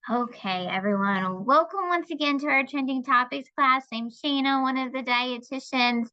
Okay, everyone, welcome once again to our trending topics class. I'm Shayna, one of the dietitians.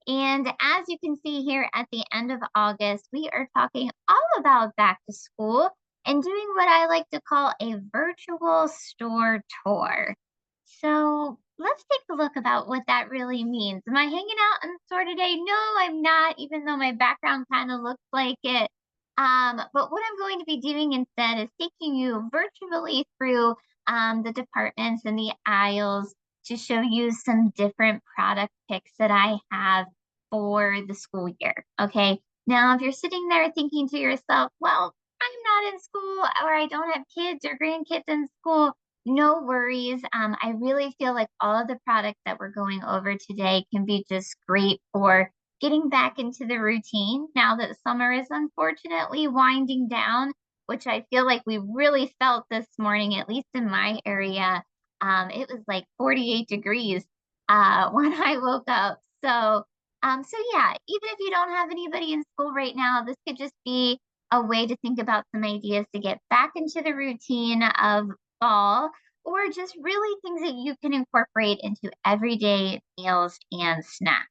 And as you can see here at the end of August, we are talking all about back to school and doing what I like to call a virtual store tour. So let's take a look about what that really means. Am I hanging out in the store today? No, I'm not, even though my background kind of looks like it. But what I'm going to be doing instead is taking you virtually through the departments and the aisles to show you some different product picks that I have for the school year. Okay. Now, if you're sitting there thinking to yourself, well, I'm not in school or I don't have kids or grandkids in school, no worries. I really feel like all of the products that we're going over today can be just great for getting back into the routine now that summer is unfortunately winding down, which I feel like we really felt this morning, at least in my area. It was like 48 degrees when I woke up. So yeah, even if you don't have anybody in school right now, this could just be a way to think about some ideas to get back into the routine of fall, or just really things that you can incorporate into everyday meals and snacks.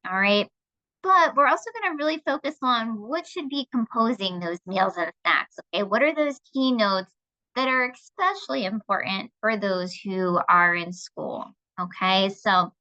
All right. But we're also going to really focus on what should be composing those meals and snacks. Okay. What are those key notes that are especially important for those who are in school? Okay. So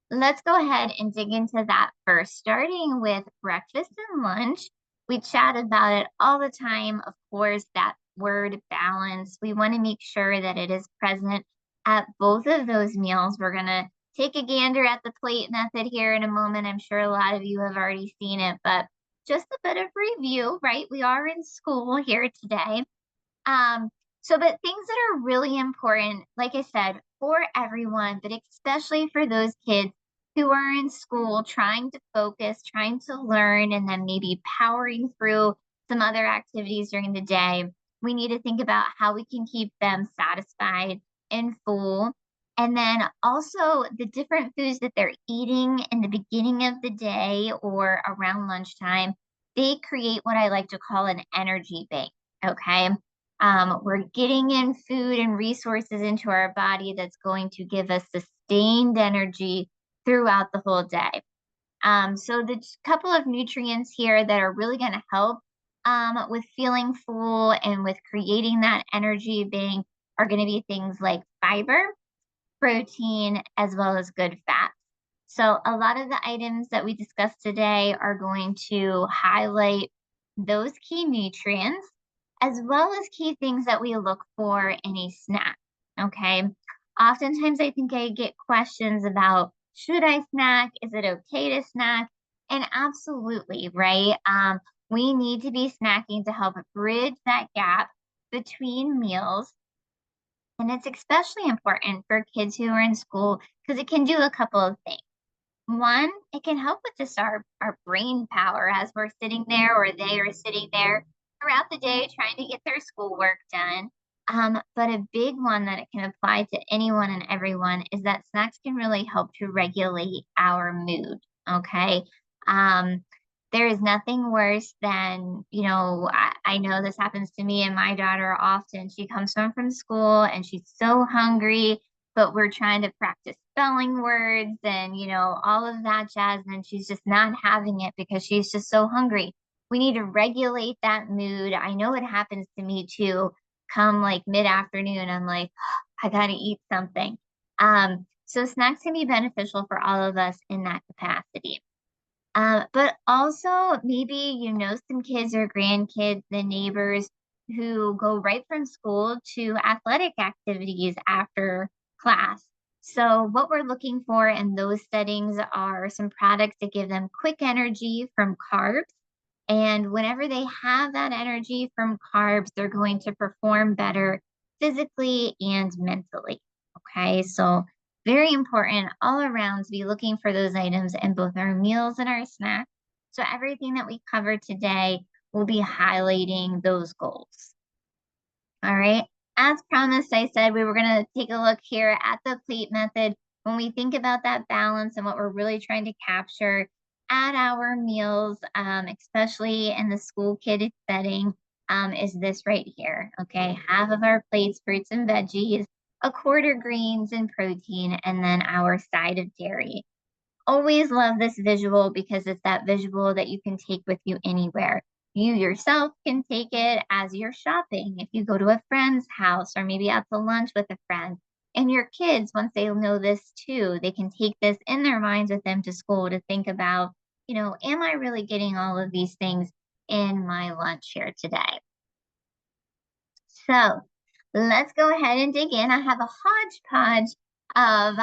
let's go ahead and dig into that first, starting with breakfast and lunch. We chat about it all the time. Of course, that word balance. We want to make sure that it is present at both of those meals. We're going to take a gander at the plate method here in a moment. I'm sure a lot of you have already seen it, but just a bit of review, right? We are in school here today. Um, but things that are really important, like I said, for everyone, but especially for those kids who are in school trying to focus, trying to learn, and then maybe powering through some other activities during the day, we need to think about how we can keep them satisfied and full. And then also the different foods that they're eating in the beginning of the day or around lunchtime, they create what I like to call an energy bank. Okay. We're getting in food and resources into our body that's going to give us sustained energy throughout the whole day. So the couple of nutrients here that are really going to help with feeling full and with creating that energy bank are going to be things like fiber, protein, as well as good fats. So a lot of the items that we discussed today are going to highlight those key nutrients as well as key things that we look for in a snack. Okay. Oftentimes I think I get questions about should I snack? Is it okay to snack? And absolutely, right? We need to be snacking to help bridge that gap between meals, and it's especially important for kids who are in school because it can do a couple of things. One, it can help with just our brain power as we're sitting there or they are sitting there throughout the day trying to get their schoolwork done. But a big one that it can apply to anyone and everyone is that snacks can really help to regulate our mood. Okay. Um, there is nothing worse than, I know this happens to me and my daughter often. She comes home from school and she's so hungry, but we're trying to practice spelling words and, all of that jazz. And she's just not having it because she's just so hungry. We need to regulate that mood. I know it happens to me too. Come like mid-afternoon, I'm like, I gotta eat something. So snacks can be beneficial for all of us in that capacity. But also maybe some kids or grandkids, the neighbors who go right from school to athletic activities after class. So what we're looking for in those settings are some products that give them quick energy from carbs. And whenever they have that energy from carbs, they're going to perform better physically and mentally. Okay, so very important all around to be looking for those items in both our meals and our snacks. So everything that we covered today will be highlighting those goals. All right. As promised, I said we were going to take a look here at the plate method when we think about that balance and what we're really trying to capture at our meals, especially in the school kid setting. is this right here. Okay, half of our plates, fruits and veggies, a quarter greens and protein, and then our side of dairy. Always love this visual because it's that visual that you can take with you anywhere. You yourself can take it as you're shopping. If you go to a friend's house or maybe out to lunch with a friend, and your kids, once they know this too, they can take this in their minds with them to school to think about, am I really getting all of these things in my lunch here today? So let's go ahead and dig in. I have a hodgepodge of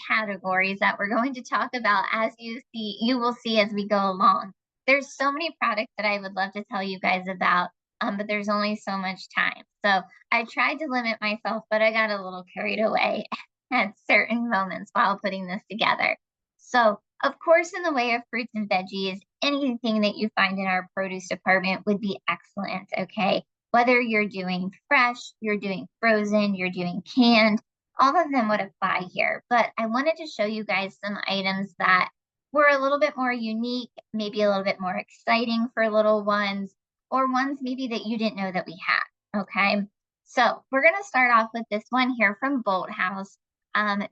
categories that we're going to talk about as you will see as we go along. There's so many products that I would love to tell you guys about, but there's only so much time. So I tried to limit myself, but I got a little carried away at certain moments while putting this together. So of course, in the way of fruits and veggies, anything that you find in our produce department would be excellent, okay? Whether you're doing fresh, you're doing frozen, you're doing canned, all of them would apply here. But I wanted to show you guys some items that were a little bit more unique, maybe a little bit more exciting for little ones, or ones maybe that you didn't know that we had. Okay. So we're going to start off with this one here from Bolt House.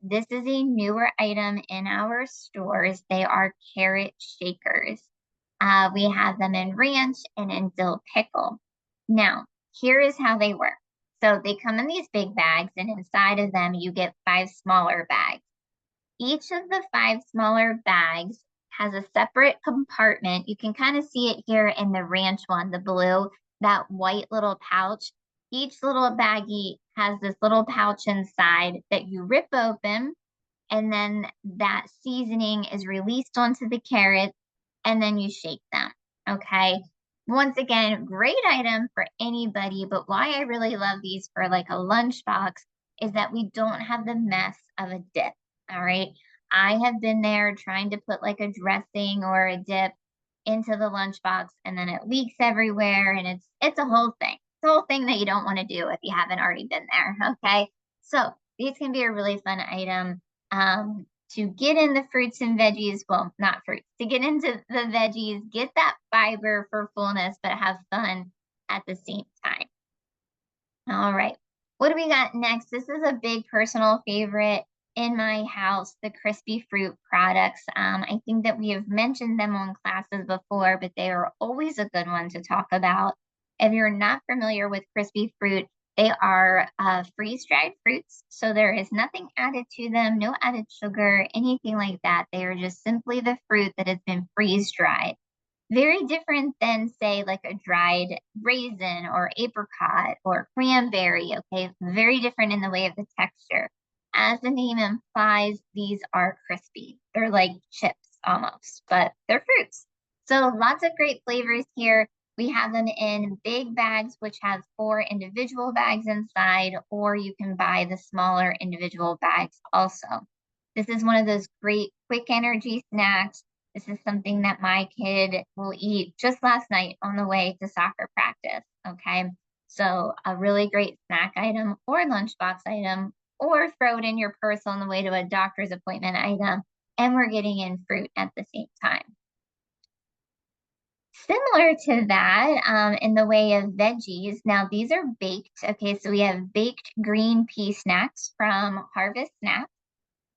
This is a newer item in our stores. They are carrot shakers. We have them in ranch and in dill pickle. Now, here is how they work. So they come in these big bags, and inside of them, you get 5 smaller bags. Each of the 5 smaller bags has a separate compartment. You can kind of see it here in the ranch one, the blue, that white little pouch. Each little baggie has this little pouch inside that you rip open, and then that seasoning is released onto the carrots, and then you shake them. Okay. Once again, great item for anybody, but why I really love these for like a lunchbox is that we don't have the mess of a dip. All right. I have been there trying to put like a dressing or a dip into the lunchbox, and then it leaks everywhere, and it's a whole thing. It's a whole thing that you don't want to do if you haven't already been there. Okay. So these can be a really fun item to get in the fruits and veggies. Well, not fruits, to get into the veggies, get that fiber for fullness, but have fun at the same time. All right. What do we got next? This is a big personal favorite in my house, the crispy fruit products. I think that we have mentioned them on classes before, but they are always a good one to talk about. If you're not familiar with crispy fruit, they are freeze-dried fruits, so there is nothing added to them, no added sugar, anything like that. They are just simply the fruit that has been freeze-dried. Very different than, say, like a dried raisin or apricot or cranberry, okay? Very different in the way of the texture. As the name implies, these are crispy. They're like chips almost, but they're fruits. So lots of great flavors here. We have them in big bags, which have 4 individual bags inside, or you can buy the smaller individual bags also. This is one of those great quick energy snacks. This is something that my kid will eat just last night on the way to soccer practice. Okay. So a really great snack item or lunchbox item, or throw it in your purse on the way to a doctor's appointment item. And we're getting in fruit at the same time. Similar to that, in the way of veggies, now these are baked. Okay, so we have baked green pea snacks from Harvest Snacks,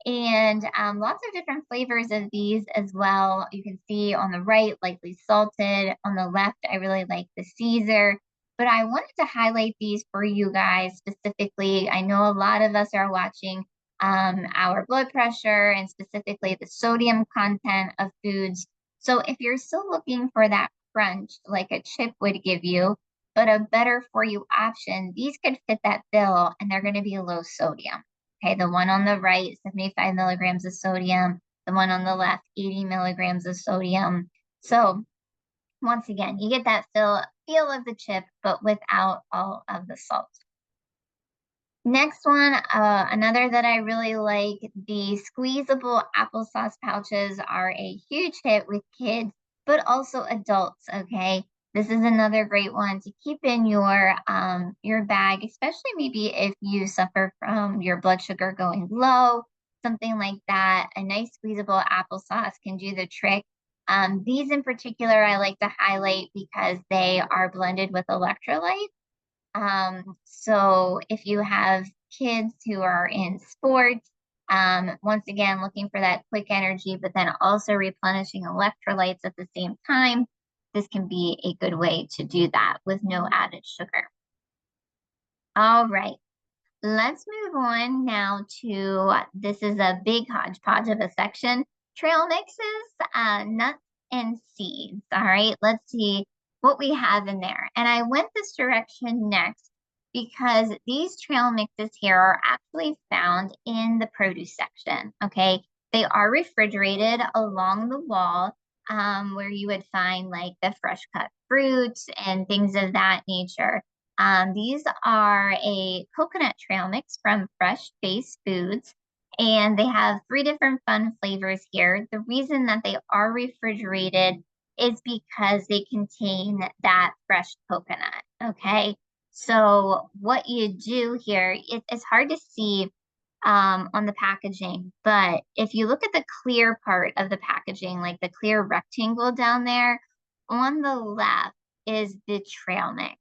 and lots of different flavors of these as well. You can see on the right, lightly salted. On the left, I really like the Caesar. But I wanted to highlight these for you guys specifically. I know a lot of us are watching our blood pressure and specifically the sodium content of foods. So if you're still looking for that crunch like a chip would give you, but a better for you option, these could fit that bill, and they're going to be low sodium. Okay, the one on the right, 75 milligrams of sodium. The one on the left, 80 milligrams of sodium. So once again, you get that feel of the chip, but without all of the salt. Next one, another that I really like, the squeezable applesauce pouches are a huge hit with kids, but also adults, okay? This is another great one to keep in your bag, especially maybe if you suffer from your blood sugar going low, something like that. A nice squeezable applesauce can do the trick. These in particular, I like to highlight because they are blended with electrolytes. So if you have kids who are in sports, once again, looking for that quick energy, but then also replenishing electrolytes at the same time, this can be a good way to do that with no added sugar. All right. Let's move on now to this is a big hodgepodge of a section. Trail mixes, nuts and seeds. All right, let's see what we have in there. And I went this direction next because these trail mixes here are actually found in the produce section. Okay, they are refrigerated along the wall where you would find like the fresh cut fruits and things of that nature. These are a coconut trail mix from Fresh Face Foods, and they have 3 different fun flavors here. The reason that they are refrigerated is because they contain that fresh coconut. Okay, so what you do here, it's hard to see on the packaging, but if you look at the clear part of the packaging, like the clear rectangle down there, on the left is the trail mix.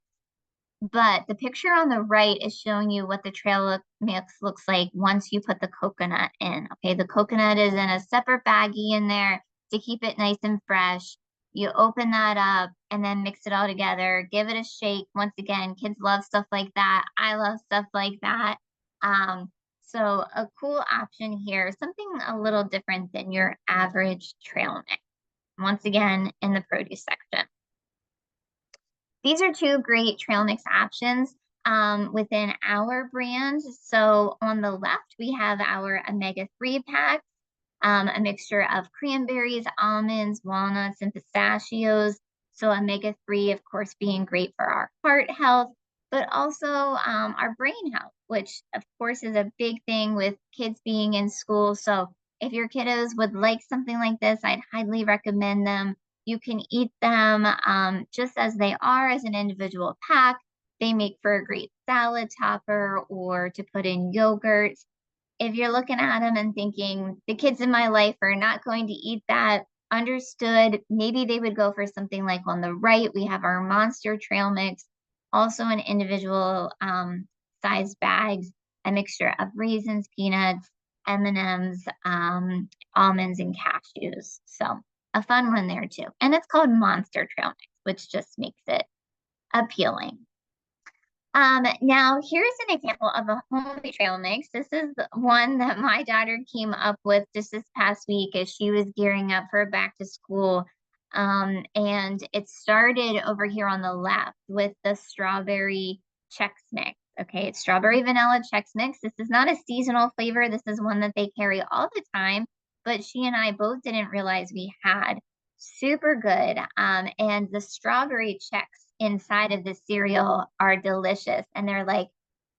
But the picture on the right is showing you what the trail mix looks like once you put the coconut in. Okay, the coconut is in a separate baggie in there to keep it nice and fresh. You open that up and then mix it all together. Give it a shake. Once again, kids love stuff like that. I love stuff like that. So a cool option here, something a little different than your average trail mix. Once again, in the produce section. These are 2 great trail mix options within our brand. So on the left, we have our omega-3 packs, a mixture of cranberries, almonds, walnuts, and pistachios. So omega-3, of course, being great for our heart health, but also our brain health, which of course is a big thing with kids being in school. So if your kiddos would like something like this, I'd highly recommend them. You can eat them just as they are as an individual pack. They make for a great salad topper or to put in yogurt. If you're looking at them and thinking, the kids in my life are not going to eat that, understood, maybe they would go for something like on the right, we have our Monster Trail Mix, also in individual sized bags, a mixture of raisins, peanuts, M&Ms, almonds, and cashews. So a fun one there too. And it's called Monster Trail Mix, which just makes it appealing. Now here's an example of a homemade trail mix. This is one that my daughter came up with just this past week as she was gearing up for back to school. And it started over here on the left with the strawberry Chex Mix. Okay, it's strawberry vanilla Chex Mix. This is not a seasonal flavor. This is one that they carry all the time, but she and I both didn't realize we had. Super good. And the strawberry Chex inside of the cereal are delicious, and they're like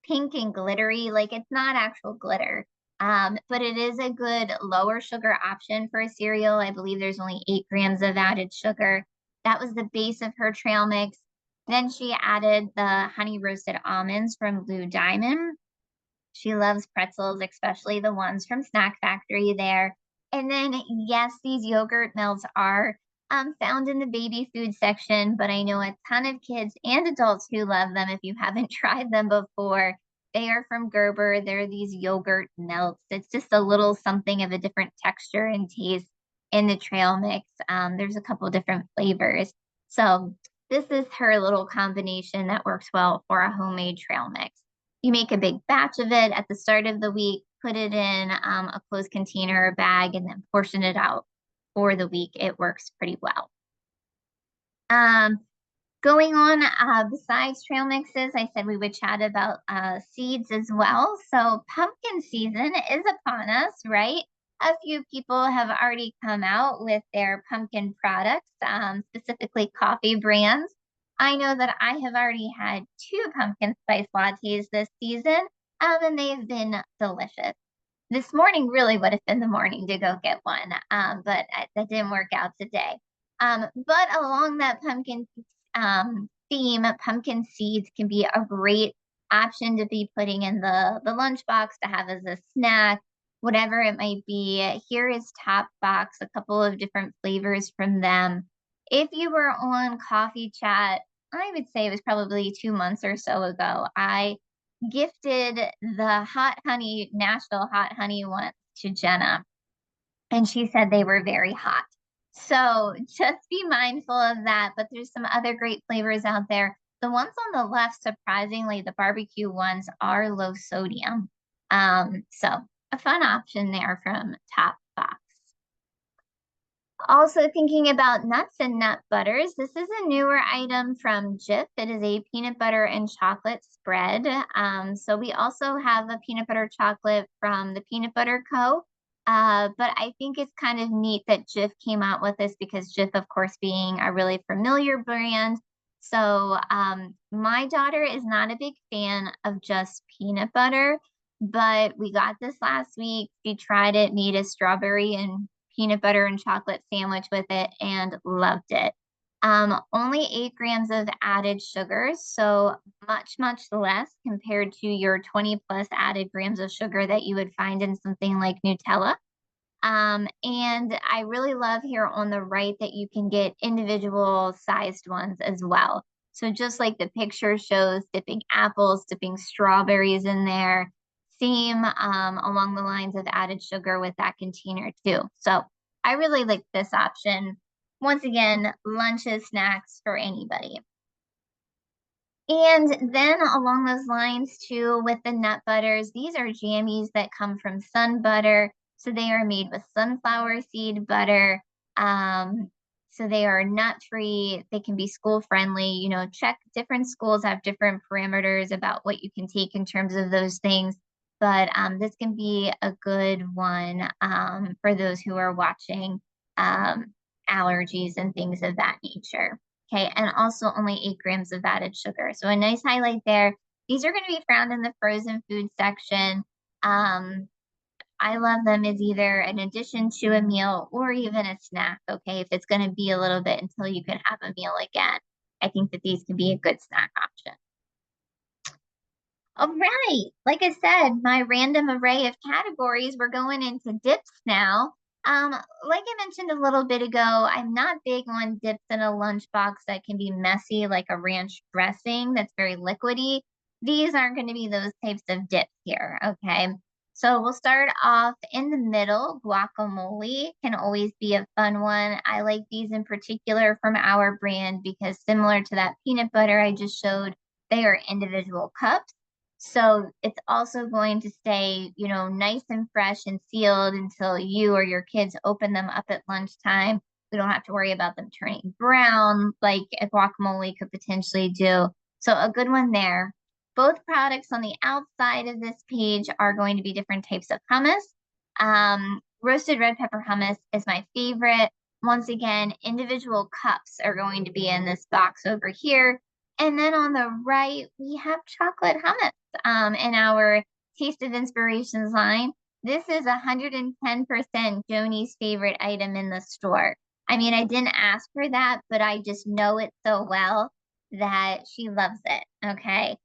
pink and glittery. Like it's not actual glitter, but it is a good lower sugar option for a cereal. I believe there's only 8 grams of added sugar. That was the base of her trail mix. Then she added the honey roasted almonds from Blue Diamond. She loves pretzels, especially the ones from Snack Factory there. And then, yes, these yogurt melts are found in the baby food section, but I know a ton of kids and adults who love them if you haven't tried them before. They are from Gerber. They're these yogurt melts. It's just a little something of a different texture and taste in the trail mix. There's a couple different flavors. So this is her little combination that works well for a homemade trail mix. You make a big batch of it at the start of the week, put it in a closed container or bag, and then portion it out for the week. It works pretty well. Going on, besides trail mixes, I said we would chat about seeds as well. So pumpkin season is upon us, right? A few people have already come out with their pumpkin products, specifically coffee brands. I know that I have already had 2 pumpkin spice lattes this season, and they've been delicious. This morning really would have been the morning to go get one, but that didn't work out today. But along that pumpkin theme, pumpkin seeds can be a great option to be putting in the lunchbox to have as a snack. whatever it might be. Here is Top Box, a couple of different flavors from them. If you were on Coffee Chat, I would say it was probably 2 months or so ago, I gifted the hot honey, Nashville hot honey one to Jenna, and she said they were very hot. So just be mindful of that. But there's some other great flavors out there. The ones on the left, surprisingly, the barbecue ones are low sodium. So a fun option there from Top Box. Also thinking about nuts and nut butters. This is a newer item from Jif. It is a peanut butter and chocolate spread. So we also have a peanut butter chocolate from the Peanut Butter Co. But I think it's kind of neat that Jif came out with this because Jif, of course, being a really familiar brand. So my daughter is not a big fan of just peanut butter, but we got this last week. She tried it, made a strawberry and peanut butter and chocolate sandwich with it and loved it. Only 8 grams of added sugar, so much, much less compared to your 20 plus added grams of sugar that you would find in something like Nutella. And I really love here on the right that you can get individual sized ones as well. So just like the picture shows, dipping apples, dipping strawberries in there, same along the lines of added sugar with that container too. So I really like this option. Once again, lunches, snacks for anybody. And then along those lines too, with the nut butters, these are jammies that come from Sun Butter. So they are made with sunflower seed butter. So they are nut free. They can be school friendly. You know, check different schools have different parameters about what you can take in terms of those things. But this can be a good one for those who are watching allergies and things of that nature. Okay, and also only 8 grams of added sugar. So a nice highlight there. These are going to be found in the frozen food section. I love them as either an addition to a meal or even a snack, okay, if it's going to be a little bit until you can have a meal again. I think that these can be a good snack option. All right. Like I said, my random array of categories, we're going into dips now. Like I mentioned a little bit ago, I'm not big on dips in a lunchbox that can be messy, like a ranch dressing that's very liquidy. These aren't going to be those types of dips here, okay? So we'll start off in the middle. Guacamole can always be a fun one. I like these in particular from our brand because similar to that peanut butter I just showed, they are individual cups. So it's also going to stay, you know, nice and fresh and sealed until you or your kids open them up at lunchtime. We don't have to worry about them turning brown like a guacamole could potentially do. So a good one there. Both products on the outside of this page are going to be different types of hummus. Roasted red pepper hummus is my favorite. Once again, individual cups are going to be in this box over here. And then on the right, we have chocolate hummus in our Taste of Inspirations line. This is 110% Joni's favorite item in the store. I mean, I didn't ask for that, but I just know it so well that she loves it. Okay.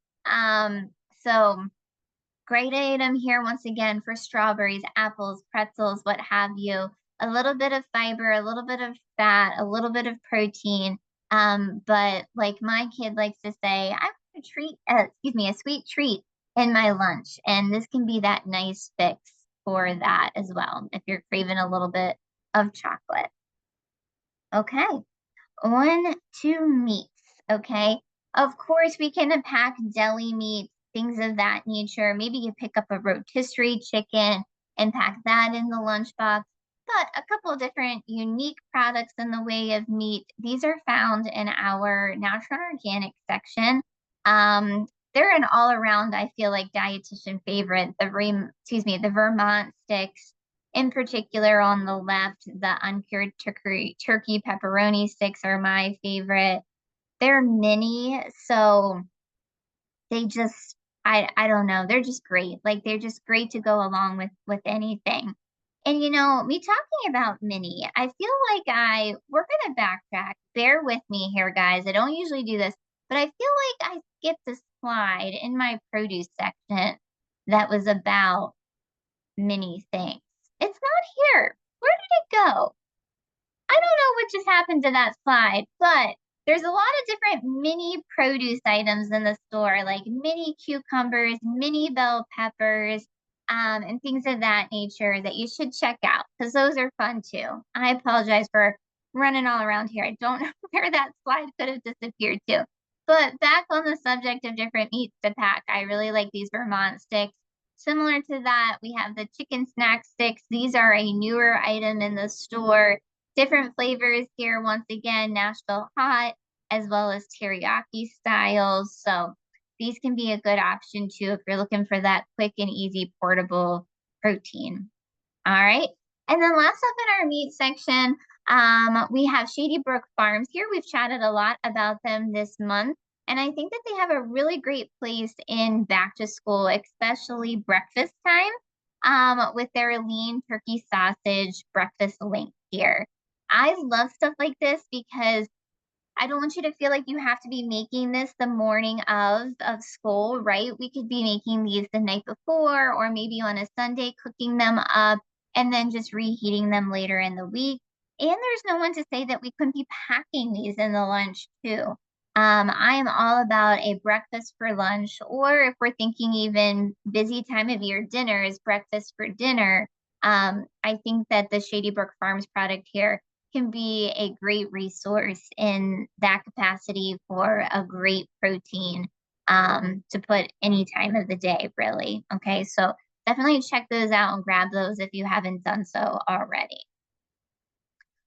So great item here once again for strawberries, apples, pretzels, what have you. A little bit of fiber, a little bit of fat, a little bit of protein. But like my kid likes to say, I want a treat, a sweet treat in my lunch. And this can be that nice fix for that as well, if you're craving a little bit of chocolate. Okay, on to meats. Okay, of course, we can pack deli meats, things of that nature. Maybe you pick up a rotisserie chicken and pack that in the lunchbox. But a couple of different unique products in the way of meat. These are found in our natural and organic section. They're an all-around, I feel like, dietitian favorite. The Vermont sticks, in particular on the left, the uncured turkey pepperoni sticks are my favorite. They're mini, so they just I don't know, they're just great. Like they're just great to go along with anything. And you know, me talking about mini, I feel like we're gonna backtrack. Bear with me here, guys. I don't usually do this, but I feel like I skipped a slide in my produce section that was about mini things. It's not here. Where did it go? I don't know what just happened to that slide, but there's a lot of different mini produce items in the store, like mini cucumbers, mini bell peppers, and things of that nature that you should check out because those are fun too. I apologize for running all around here. I don't know where that slide could have disappeared to. But back on the subject of different meats to pack, I really like these Vermont sticks. Similar to that, we have the chicken snack sticks. These are a newer item in the store. Different flavors here, once again, Nashville hot as well as teriyaki styles. So these can be a good option too if you're looking for that quick and easy portable protein. All right. And then last up in our meat section, we have Shady Brook Farms here. We've chatted a lot about them this month. And I think that they have a really great place in back to school, especially breakfast time, with their lean turkey sausage breakfast link here. I love stuff like this because I don't want you to feel like you have to be making this the morning of school, right? We could be making these the night before or maybe on a Sunday, cooking them up and then just reheating them later in the week. And there's no one to say that we couldn't be packing these in the lunch too. I am all about a breakfast for lunch, or if we're thinking even busy time of year dinner is breakfast for dinner. I think that the Shady Brook Farms product here can be a great resource in that capacity for a great protein to put any time of the day, really. Okay, so definitely check those out and grab those if you haven't done so already.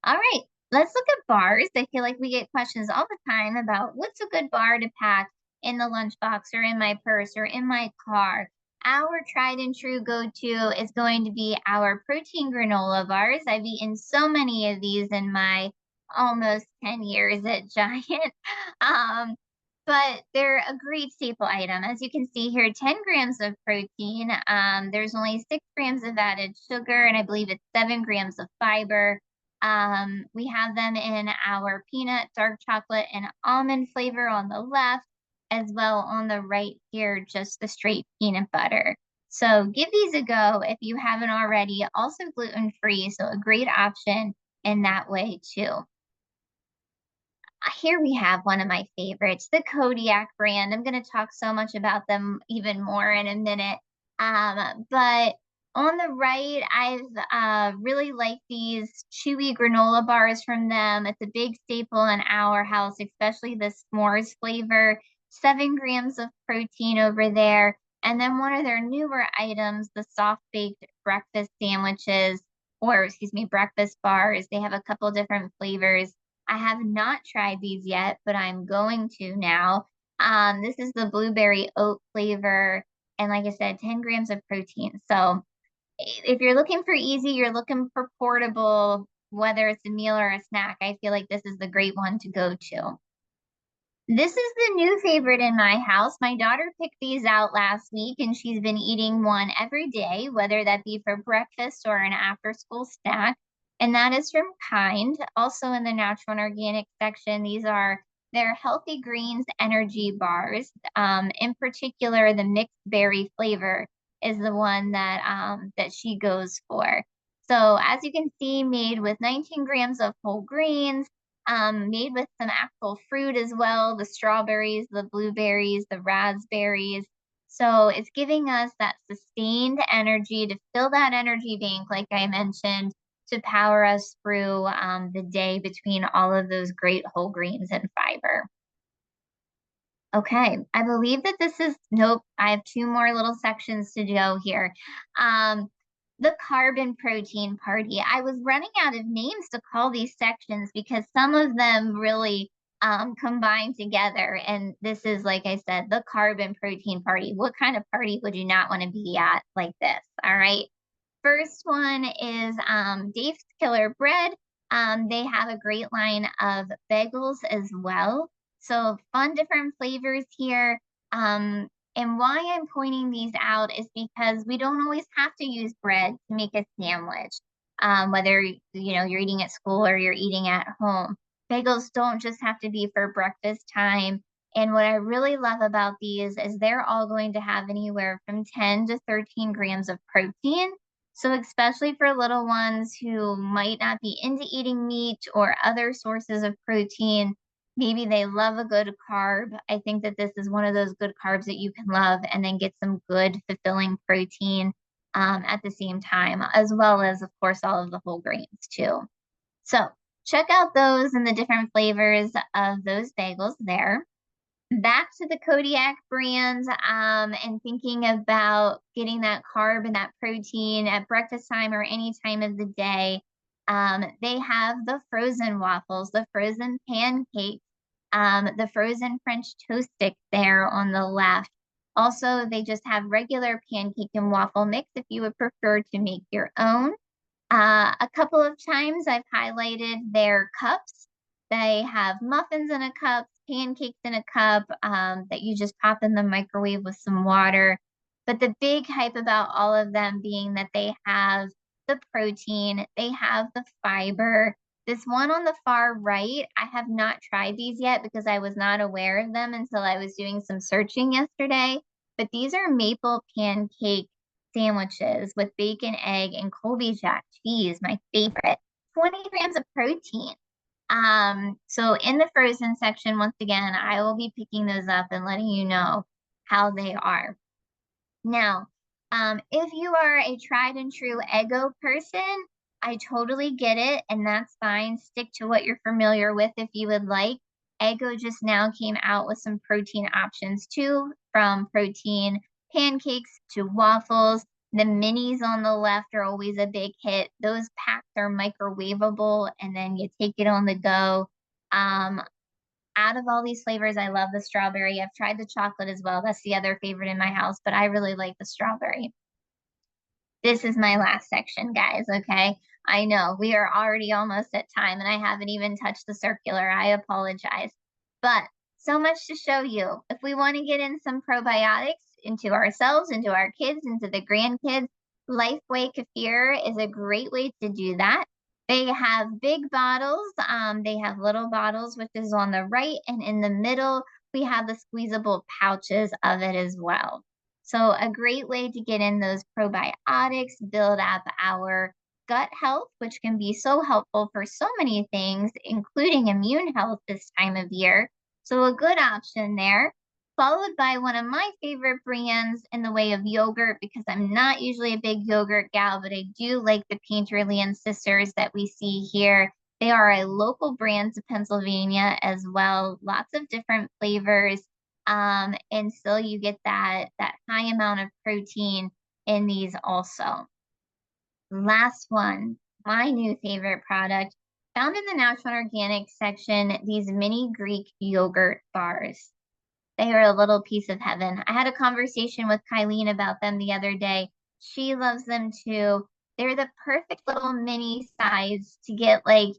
All right, let's look at bars. I feel like we get questions all the time about what's a good bar to pack in the lunchbox or in my purse or in my car. Our tried and true go-to is going to be our protein granola bars. I've eaten so many of these in my almost 10 years at Giant. Um, but they're a great staple item. As you can see here, 10 grams of protein. There's only 6 grams of added sugar, and I believe it's 7 grams of fiber. We have them in our peanut, dark chocolate, and almond flavor on the left, as well on the right here, just the straight peanut butter. So give these a go if you haven't already. Also gluten-free, so a great option in that way too. Here we have one of my favorites, the Kodiak brand. I'm going to talk so much about them even more in a minute. But on the right, I've really liked these chewy granola bars from them. It's a big staple in our house, especially the s'mores flavor. 7 grams of protein over there. And then one of their newer items, the soft baked breakfast sandwiches, or excuse me, breakfast bars. They have a couple different flavors. I have not tried these yet, but I'm going to now. This is the blueberry oat flavor. And like I said, 10 grams of protein. So if you're looking for easy, you're looking for portable, whether it's a meal or a snack, I feel like this is the great one to go to. This is the new favorite in my house. My daughter picked these out last week and she's been eating one every day, whether that be for breakfast or an after school snack. And that is from Kind. Also in the natural and organic section, these are their healthy greens energy bars. In particular, the mixed berry flavor is the one that she goes for. So as you can see, made with 19 grams of whole grains, made with some actual fruit as well, the strawberries, the blueberries, the raspberries. So it's giving us that sustained energy to fill that energy bank, like I mentioned, to power us through the day between all of those great whole grains and fiber. Okay, I believe that this is, nope, I have 2 more little sections to go here. The carbon protein party. I was running out of names to call these sections because some of them really combine together. And this is, like I said, the carbon protein party. What kind of party would you not want to be at like this? All right. First one is Dave's Killer Bread. They have a great line of bagels as well. So fun different flavors here. And why I'm pointing these out is because we don't always have to use bread to make a sandwich. Whether you're eating at school or you're eating at home. Bagels don't just have to be for breakfast time. And what I really love about these is they're all going to have anywhere from 10 to 13 grams of protein. So especially for little ones who might not be into eating meat or other sources of protein, maybe they love a good carb. I think that this is one of those good carbs that you can love and then get some good fulfilling protein at the same time, as well as, of course, all of the whole grains too. So check out those and the different flavors of those bagels there. Back to the Kodiak brand, and thinking about getting that carb and that protein at breakfast time or any time of the day. They have the frozen waffles, the frozen pancakes, the frozen French toast stick there on the left. Also, they just have regular pancake and waffle mix if you would prefer to make your own. A couple of times I've highlighted their cups. They have muffins in a cup, pancakes in a cup, that you just pop in the microwave with some water. But the big hype about all of them being that they have the protein, they have the fiber. This one on the far right, I have not tried these yet because I was not aware of them until I was doing some searching yesterday. But these are maple pancake sandwiches with bacon, egg, and Colby Jack cheese, my favorite. 20 grams of protein. So in the frozen section, once again, I will be picking those up and letting you know how they are. Now, if you are a tried and true Eggo person, I totally get it, and that's fine. Stick to what you're familiar with if you would like. Eggo just now came out with some protein options too, from protein pancakes to waffles. The minis on the left are always a big hit. Those packs are microwavable, and then you take it on the go. Um, Out of all these flavors, I love the strawberry. I've tried the chocolate as well. That's the other favorite in my house, but I really like the strawberry. This is my last section, guys, okay? I know we are already almost at time and I haven't even touched the circular. I apologize. But so much to show you. If we want to get in some probiotics into ourselves, into our kids, into the grandkids, Lifeway Kefir is a great way to do that. They have big bottles. They have little bottles, which is on the right, and in the middle, we have the squeezable pouches of it as well. So a great way to get in those probiotics, build up our gut health, which can be so helpful for so many things, including immune health this time of year. So a good option there, followed by one of my favorite brands in the way of yogurt, because I'm not usually a big yogurt gal, but I do like the Painterly and Sisters that we see here. They are a local brand to Pennsylvania as well. Lots of different flavors. And still you get that high amount of protein in these also. Last one, my new favorite product, found in the natural and organic section, these mini Greek yogurt bars. They are a little piece of heaven. I had a conversation with Kylene about them the other day. She loves them too. They're the perfect little mini size to get like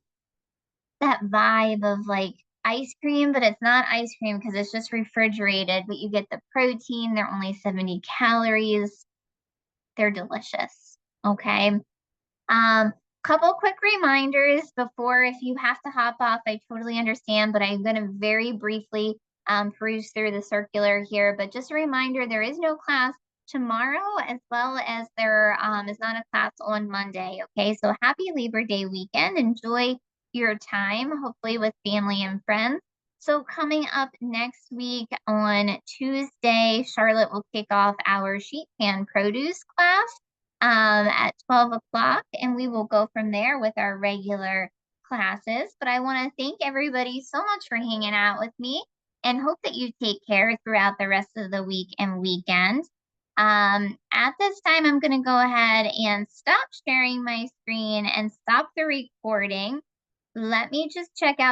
that vibe of like ice cream, but it's not ice cream because it's just refrigerated, but you get the protein. They're only 70 calories. They're delicious. Okay. Couple quick reminders before, if you have to hop off, I totally understand, but I'm going to very briefly peruse through the circular here. But just a reminder, there is no class tomorrow, as well as there is not a class on Monday. Okay, so happy Labor Day weekend. Enjoy your time, hopefully with family and friends. So coming up next week on Tuesday, Charlotte will kick off our sheet pan produce class at 12 o'clock, and we will go from there with our regular classes. But I want to thank everybody so much for hanging out with me and hope that you take care throughout the rest of the week and weekend. At this time, I'm going to go ahead and stop sharing my screen and stop the recording. Let me just check out